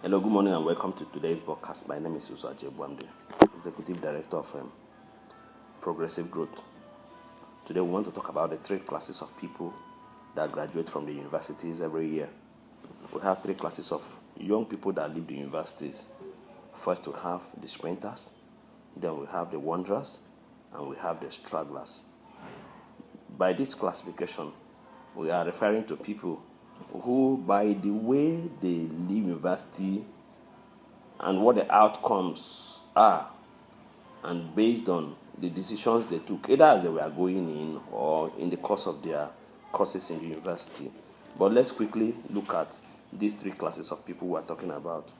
Hello, good morning, and welcome to today's broadcast. My name is Usa Jebwamde, Executive Director of Progressive Growth. Today, we want to talk about the three classes of people that graduate from the universities every year. We have three classes of young people that leave the universities. First, we have the sprinters, then we have the wanderers, and we have the stragglers. By this classification, we are referring to people who, by the way they leave university and what the outcomes are, and based on the decisions they took, either as they were going in or in the course of their courses in the university. But let's quickly look at these three classes of people we are talking about.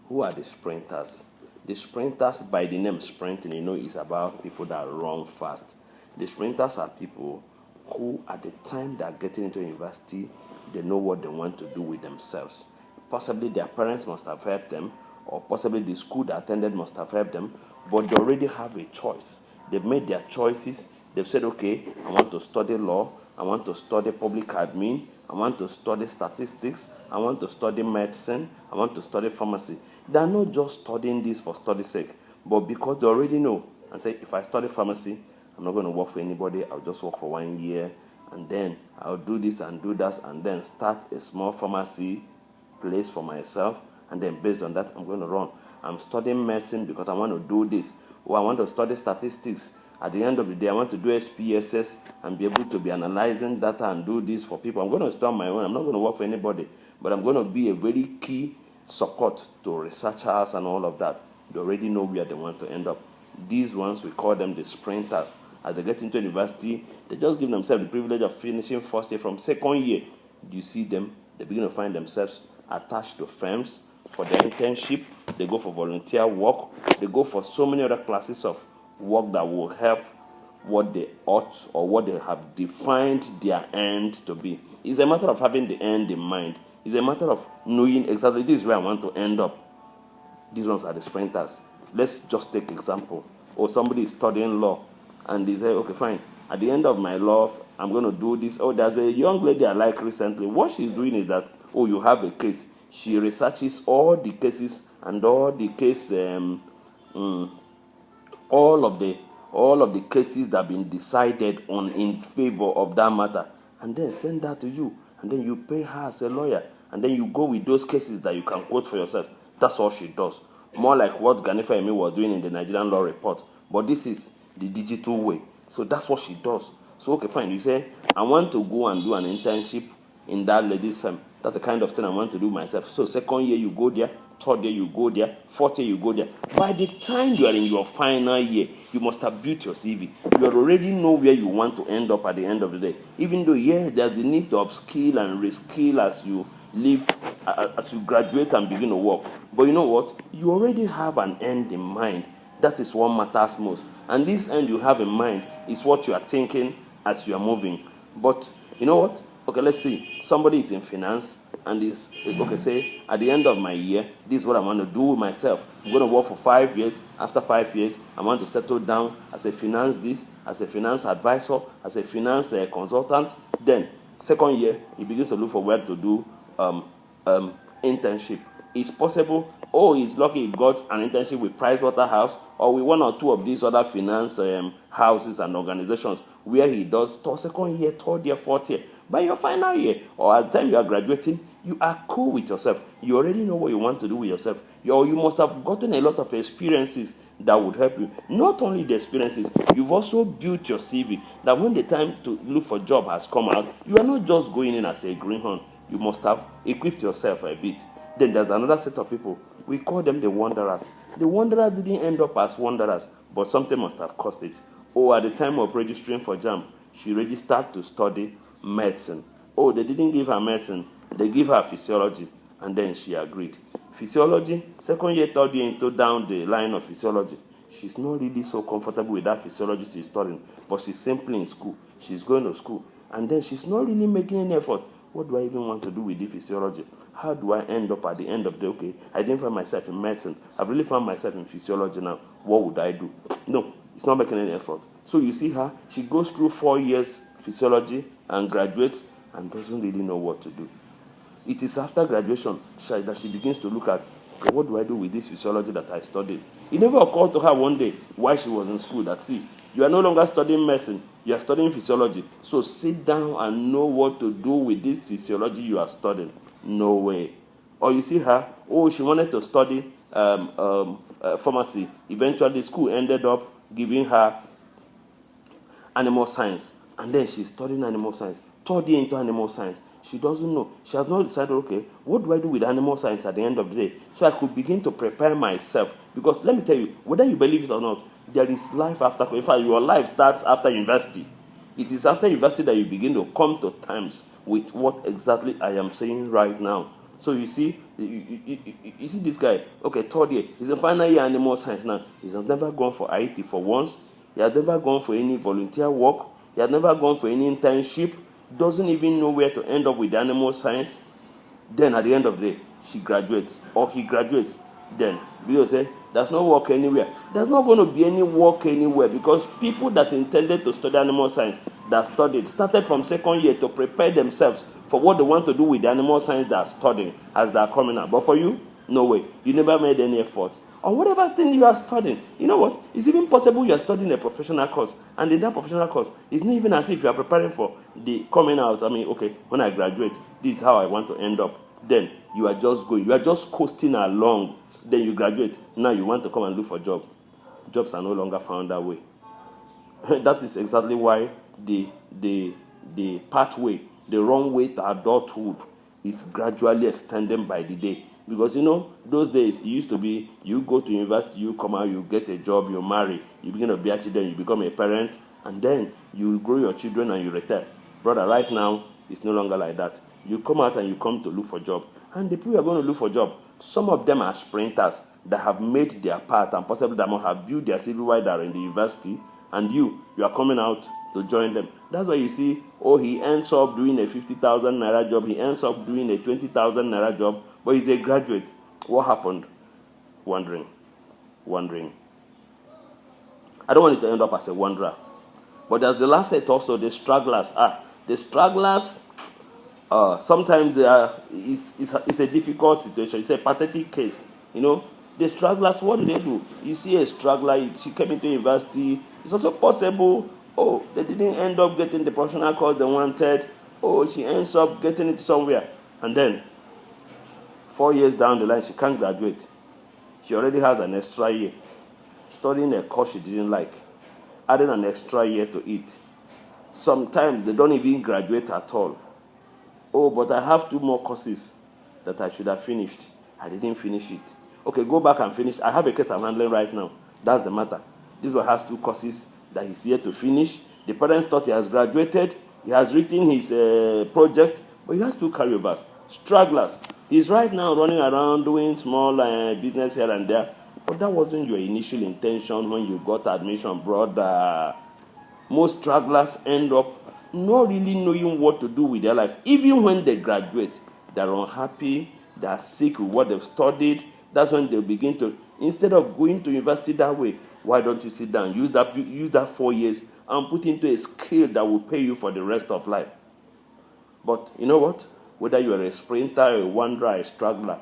Who are the sprinters? The sprinters, by the name sprinting, is about people that run fast. The sprinters are people who, at the time they are getting into university, they know what they want to do with themselves. Possibly their parents must have helped them, or possibly the school they attended must have helped them, but they already have a choice. They've made their choices. They've said, okay, I want to study law, I want to study public admin, I want to study statistics, I want to study medicine, I want to study pharmacy. They are not just studying this for study's sake, but because they already know and say, if I study pharmacy, I'm not going to work for anybody, I'll just work for 1 year, and then I'll do this and do that, and then start a small pharmacy place for myself, and then based on that, I'm going to run. I'm studying medicine because I want to do this, or I want to study statistics. At the end of the day, I want to do SPSS and be able to be analyzing data and do this for people. I'm going to start my own. I'm not going to work for anybody, but I'm going to be a very key support to researchers and all of that. They already know where they want to end up. These ones, we call them the sprinters. As they get into university, they just give themselves the privilege of finishing first year. From second year, you see them, they begin to find themselves attached to firms for their internship. They go for volunteer work. They go for so many other classes of work that will help what they ought or what they have defined their end to be. It's a matter of having the end in mind. It's a matter of knowing exactly this is where I want to end up. These ones are the sprinters. Let's just take example. Or somebody is studying law and they say, okay, fine. At the end of my law, I'm going to do this. Oh, there's a young lady I like recently. What she's doing is that, oh, you have a case. She researches all the cases and all the case, all of the cases that have been decided on in favor of that matter, and then send that to you, and then you pay her as a lawyer, and then you go with those cases that you can quote for yourself. That's all she does. More like what Ganifa Emi was doing in the Nigerian Law Report, but this is the digital way. So that's what she does. So okay, fine. You say, I want to go and do an internship in that lady's firm. That's the kind of thing I want to do myself. So second year you go there, third year you go there, fourth year you go there. By the time you are in your final year, you must have built your CV. You already know where you want to end up at the end of the day. Even though, there's a need to upskill and reskill as you live, as you graduate and begin to work. But you know what? You already have an end in mind. That is what matters most. And this end you have in mind is what you are thinking as you are moving. But you know what? Okay, let's see. Somebody is in finance and is, okay, say, at the end of my year, this is what I want to do with myself. I'm going to work for 5 years. After 5 years, I want to settle down as a finance as a finance advisor, as a finance consultant. Then, second year, he begins to look for where to do internship. It's possible, he's lucky he got an internship with Pricewaterhouse or with one or two of these other finance houses and organizations where he does second year, third year, fourth year. By your final year or at the time you are graduating, you are cool with yourself. You already know what you want to do with yourself. You must have gotten a lot of experiences that would help you. Not only the experiences, you've also built your CV that when the time to look for a job has come out, you are not just going in as a greenhorn. You must have equipped yourself a bit. Then there's another set of people. We call them the wanderers. The wanderers didn't end up as wanderers, but something must have caused it. At the time of registering for JAMB, she registered to study medicine. They didn't give her medicine. They give her physiology, and then she agreed. Physiology, second year, third year, into down the line of physiology. She's not really so comfortable with that physiology she's studying, but she's simply in school. She's going to school, and then she's not really making any effort. What do I even want to do with the physiology? How do I end up at the end of the day? Okay, I didn't find myself in medicine. I've really found myself in physiology now. What would I do? No, it's not making any effort. So you see her, she goes through 4 years physiology and graduates and doesn't really know what to do. It is after graduation that she begins to look at, okay, what do I do with this physiology that I studied? It never occurred to her one day while she was in school that, see, you are no longer studying medicine, you are studying physiology. So sit down and know what to do with this physiology you are studying. No way. Or you see her, she wanted to study pharmacy. Eventually, school ended up giving her animal science. And then she's studying animal science. 3rd year into animal science. She doesn't know. She has not decided, okay, what do I do with animal science at the end of the day? So I could begin to prepare myself. Because let me tell you, whether you believe it or not, there is life after. In fact, your life starts after university. It is after university that you begin to come to terms with what exactly I am saying right now. So you see, you see this guy, okay, 3rd year, he's in final year animal science now. He's never gone for IT for once. He has never gone for any volunteer work. He has never gone for any internship. Doesn't even know where to end up with animal science. Then at the end of the day, she graduates or he graduates. Then we say there's no work anywhere. There's not going to be any work anywhere because people that intended to study animal science that started from 2nd year to prepare themselves for what they want to do with the animal science they are studying as they are coming out. But for you, no way. You never made any effort on whatever thing you are studying. You know what? It's even possible you are studying a professional course, and in that professional course, it's not even as if you are preparing for the coming out. I mean, okay, when I graduate, this is how I want to end up. Then you are just going. You are just coasting along. Then you graduate. Now you want to come and look for a job. Jobs are no longer found that way. That is exactly why the pathway, the wrong way to adulthood is gradually extending by the day. Because, those days, it used to be, you go to university, you come out, you get a job, you marry, you begin to be a children, you become a parent, and then you grow your children and you retire. Brother, right now, it's no longer like that. You come out and you come to look for a job. And the people who are going to look for a job, some of them are sprinters that have made their path and possibly that might have built their CV while they are in the university, and you are coming out to join them. That's why you see, he ends up doing a 50,000 naira job, he ends up doing a 20,000 naira job, but he's a graduate. What happened? Wondering. I don't want it to end up as a wanderer. But there's the last set also, the stragglers. The stragglers, sometimes it's a difficult situation. It's a pathetic case. The stragglers, what do? You see a straggler, she came into university. It's also possible, they didn't end up getting the professional course they wanted. She ends up getting it somewhere. And then, 4 years down the line, she can't graduate. She already has an extra year. Studying a course she didn't like. Adding an extra year to it. Sometimes they don't even graduate at all. But I have 2 more courses that I should have finished. I didn't finish it. Okay, go back and finish. I have a case I'm handling right now. That's the matter. This one has 2 courses that he's here to finish. The parents thought he has graduated. He has written his project, but he has 2 carryovers. Stragglers. He's right now running around doing small business here and there. But that wasn't your initial intention when you got admission, brother. Most stragglers end up not really knowing what to do with their life. Even when they graduate, they're unhappy, they're sick with what they've studied. That's when they begin to, instead of going to university that way, why don't you sit down, use that 4 years and put into a skill that will pay you for the rest of life. But you know what? Whether you are a sprinter, a wanderer, a straggler,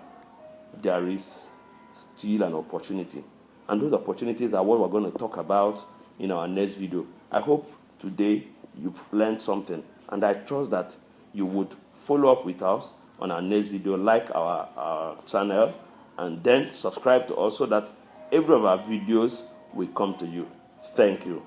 there is still an opportunity. And those opportunities are what we're going to talk about in our next video. I hope today you've learned something, and I trust that you would follow up with us on our next video, like our channel, and then subscribe to us so that every of our videos will come to you. Thank you.